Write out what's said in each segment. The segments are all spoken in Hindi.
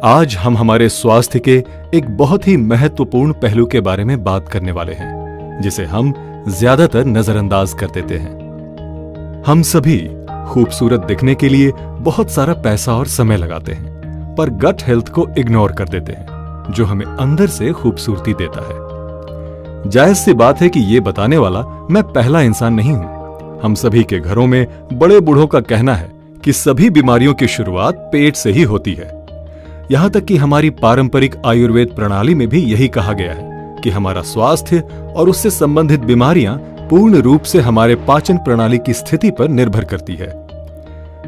आज हम हमारे स्वास्थ्य के एक बहुत ही महत्वपूर्ण पहलू के बारे में बात करने वाले हैं, जिसे हम ज्यादातर नजरअंदाज कर देते हैं। हम सभी खूबसूरत दिखने के लिए बहुत सारा पैसा और समय लगाते हैं, पर गट हेल्थ को इग्नोर कर देते हैं, जो हमें अंदर से खूबसूरती देता है। जायज सी बात है कि ये बताने वाला मैं पहला इंसान नहीं हूं। हम सभी के घरों में बड़े बूढ़ों का कहना है कि सभी बीमारियों की शुरुआत पेट से ही होती है। यहां तक कि हमारी पारंपरिक आयुर्वेद प्रणाली में भी यही कहा गया है कि हमारा स्वास्थ्य और उससे संबंधित बीमारियां पूर्ण रूप से हमारे पाचन प्रणाली की स्थिति पर निर्भर करती है।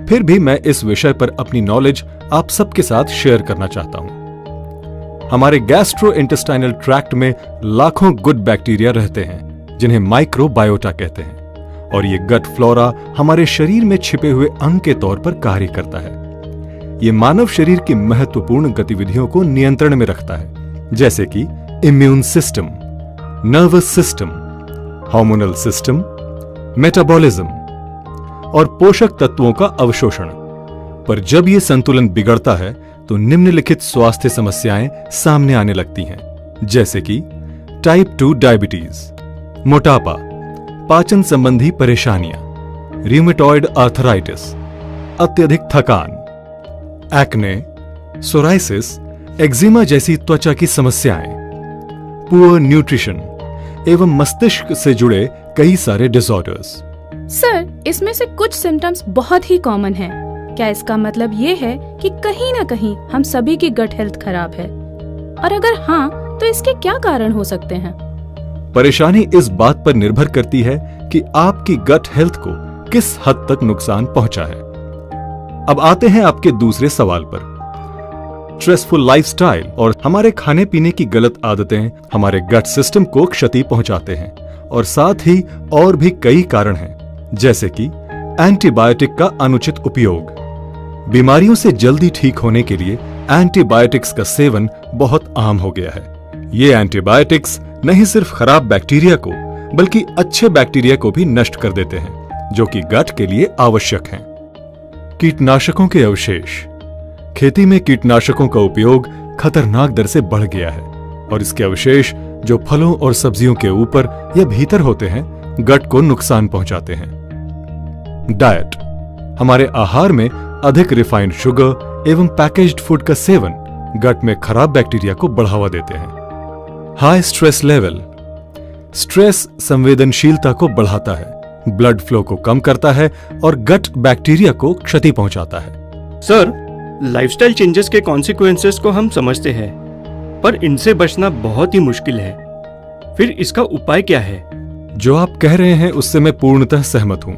फिर भी मैं इस विषय पर अपनी नॉलेज आप सबके साथ शेयर करना चाहता हूं। हमारे गैस्ट्रोइंटेस्टाइनल ट्रैक्ट में लाखों गुड बैक्टीरिया रहते हैं, जिन्हें माइक्रोबायोटा कहते हैं, और ये गट फ्लोरा हमारे शरीर में छिपे हुए अंग के तौर पर कार्य करता है। ये मानव शरीर की महत्वपूर्ण गतिविधियों को नियंत्रण में रखता है, जैसे कि immune system, nervous system, hormonal system, metabolism और पोषक तत्वों का अवशोषण। पर जब ये संतुलन बिगड़ता है तो निम्नलिखित स्वास्थ्य समस्याएं सामने आने लगती हैं, जैसे कि टाइप 2 डायबिटीज, मोटापा, पाचन संबंधी परेशानियां, रूमेटॉइड आर्थराइटिस, अत्यधिक थकान, एक्ने, सोराइसिस, एक्जिमा जैसी त्वचा की समस्याएं, पुअर न्यूट्रिशन एवं मस्तिष्क से जुड़े कई सारे डिसऑर्डर्स। सर, इसमें से कुछ सिम्टम्स बहुत ही कॉमन हैं। क्या इसका मतलब ये है कि कहीं ना कहीं हम सभी की गट हेल्थ खराब है? और अगर हाँ, तो इसके क्या कारण हो सकते हैं? परेशानी इस बात पर निर्भर करती है कि आपकी गट हेल्थ को किस हद तक नुकसान पहुंचा है। अब आते हैं आपके दूसरे सवाल पर। स्ट्रेसफुल लाइफस्टाइल और हमारे खाने पीने की गलत आदतें हमारे गट सिस्टम को क्षति पहुंचाते हैं, और साथ ही और भी कई कारण हैं, जैसे कि एंटीबायोटिक का अनुचित उपयोग। बीमारियों से जल्दी ठीक होने के लिए एंटीबायोटिक्स का सेवन बहुत आम हो गया है। ये एंटीबायोटिक्स नहीं सिर्फ खराब बैक्टीरिया को, बल्कि अच्छे बैक्टीरिया को भी नष्ट कर देते हैं, जो कि गट के लिए आवश्यक हैं। कीटनाशकों के अवशेष। खेती में कीटनाशकों का उपयोग खतरनाक दर से बढ़ गया है, और इसके अवशेष जो फलों और सब्जियों के ऊपर या भीतर होते हैं, गट को नुकसान पहुंचाते हैं। डाइट। हमारे आहार में अधिक रिफाइंड शुगर एवं पैकेज्ड फूड का सेवन गट में खराब बैक्टीरिया को बढ़ावा देते हैं। High stress level. स्ट्रेस संवेदनशीलता को बढ़ाता है, ब्लड फ्लो को कम करता है और गट बैक्टीरिया को क्षति पहुंचाता है। सर, लाइफस्टाइल चेंजेस के कॉन्सिक्वेंसेस को हम समझते हैं, पर इनसे बचना बहुत ही मुश्किल है। फिर इसका उपाय क्या है? जो आप कह रहे हैं उससे मैं पूर्णतः सहमत हूं,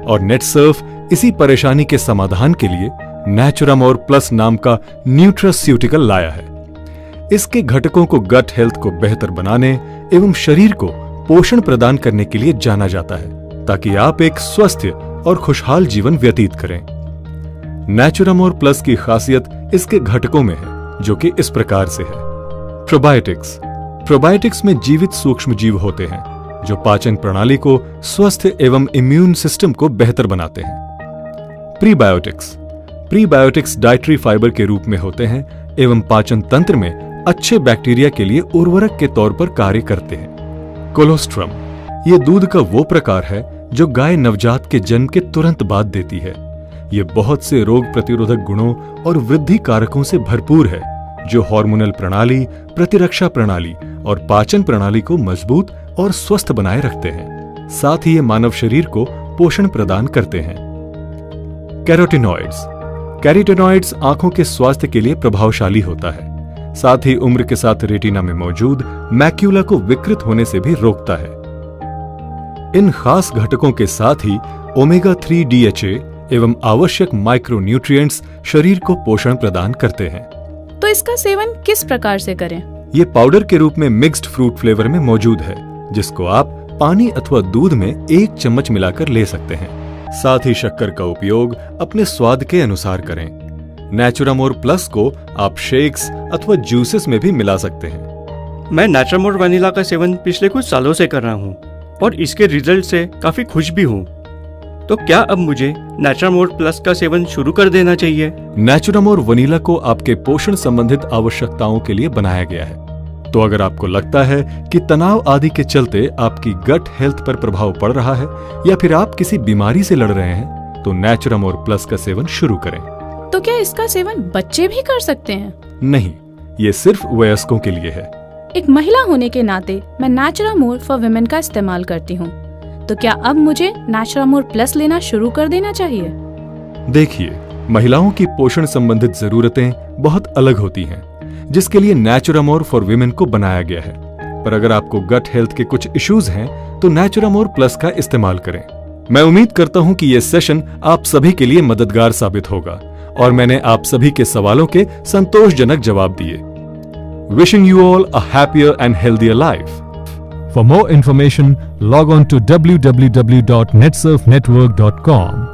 और नेटसर्फ इसी परेशानी के समाधान के लिए नेचुरामोर प्लस नाम का न्यूट्रास्यूटिकल लाया है। इसके घटकों को गट हेल्थ को बेहतर बनाने एवं शरीर को पोषण प्रदान करने के लिए जाना जाता है, ताकि आप एक स्वस्थ और खुशहाल जीवन व्यतीत करें। नेचुरामोर प्लस की खासियत इसके घटकों में है, जो कि इस प्रकार से है। प्रोबायोटिक्स। प्रोबायोटिक्स में जीवित सूक्ष्म जीव होते हैं, जो पाचन प्रणाली को स्वस्थ एवं इम्यून सिस्टम को बेहतर बनाते हैं। प्रीबायोटिक्स। प्रीबायोटिक्स डाइटरी फाइबर के रूप में होते हैं एवं पाचन तंत्र में अच्छे बैक्टीरिया के लिए उर्वरक के तौर पर कार्य करते हैं। कोलोस्ट्रम। ये दूध का वो प्रकार है जो गाय नवजात के जन्म के तुरंत बाद देती है। ये बहुत से रोग प्रतिरोधक गुणों और वृद्धि कारकों से भरपूर है, जो हार्मोनल प्रणाली, प्रतिरक्षा प्रणाली और पाचन प्रणाली को मजबूत और स्वस्थ बनाए रखते हैं। साथ ही ये मानव शरीर को पोषण प्रदान करते हैं। कैरोटिनॉइड्स। कैरोटिनॉइड्स आंखों के स्वास्थ्य के लिए प्रभावशाली होता है, साथ ही उम्र के साथ रेटिना में मौजूद मैक्यूला को विकृत होने से भी रोकता है। इन खास घटकों के साथ ही ओमेगा 3 DHA एवं आवश्यक माइक्रोन्यूट्रिएंट्स शरीर को पोषण प्रदान करते हैं। तो इसका सेवन किस प्रकार से करें? ये पाउडर के रूप में मिक्स्ड फ्रूट फ्लेवर में मौजूद है, जिसको आप पानी अथवा दूध में 1 चम्मच मिलाकर ले सकते हैं। साथ ही शक्कर का उपयोग अपने स्वाद के अनुसार करें। नेचुरामोर प्लस को आप शेक्स अथवा जूसेस में भी मिला सकते हैं। मैं नेचुरामोर वनीला का सेवन पिछले कुछ सालों से कर रहा हूँ, और इसके रिजल्ट से काफी खुश भी हूँ। तो क्या अब मुझे नेचुरामोर प्लस का सेवन शुरू कर देना चाहिए? नेचुरामोर वनीला को आपके पोषण संबंधित आवश्यकताओं के लिए बनाया गया है। तो अगर आपको लगता है कि तनाव आदि के चलते आपकी गट हेल्थ पर प्रभाव पड़ रहा है या फिर आप किसी बीमारी से लड़ रहे हैं, तो नेचुरामोर प्लस का सेवन शुरू करें। तो क्या इसका सेवन बच्चे भी कर सकते हैं? नहीं, ये सिर्फ वयस्कों के लिए है। एक महिला होने के नाते मैं नेचुरामोर फॉर विमेन का इस्तेमाल करती हूँ। तो क्या अब मुझे नेचुरामोर प्लस लेना शुरू कर देना चाहिए? देखिए, महिलाओं की पोषण संबंधित जरूरतें बहुत अलग होती हैं, जिसके लिए नेचुरामोर फॉर विमेन को बनाया गया है। पर अगर आपको गट हेल्थ के कुछ इश्यूज हैं, तो नेचुरामोर प्लस का इस्तेमाल करें। मैं उम्मीद करता हूं कि ये सेशन आप सभी के लिए मददगार साबित होगा और मैंने आप सभी के सवालों के संतोषजनक जवाब दिए। Wishing you all a happier and healthier life. For more information, log on to www.netsurfnetwork.com.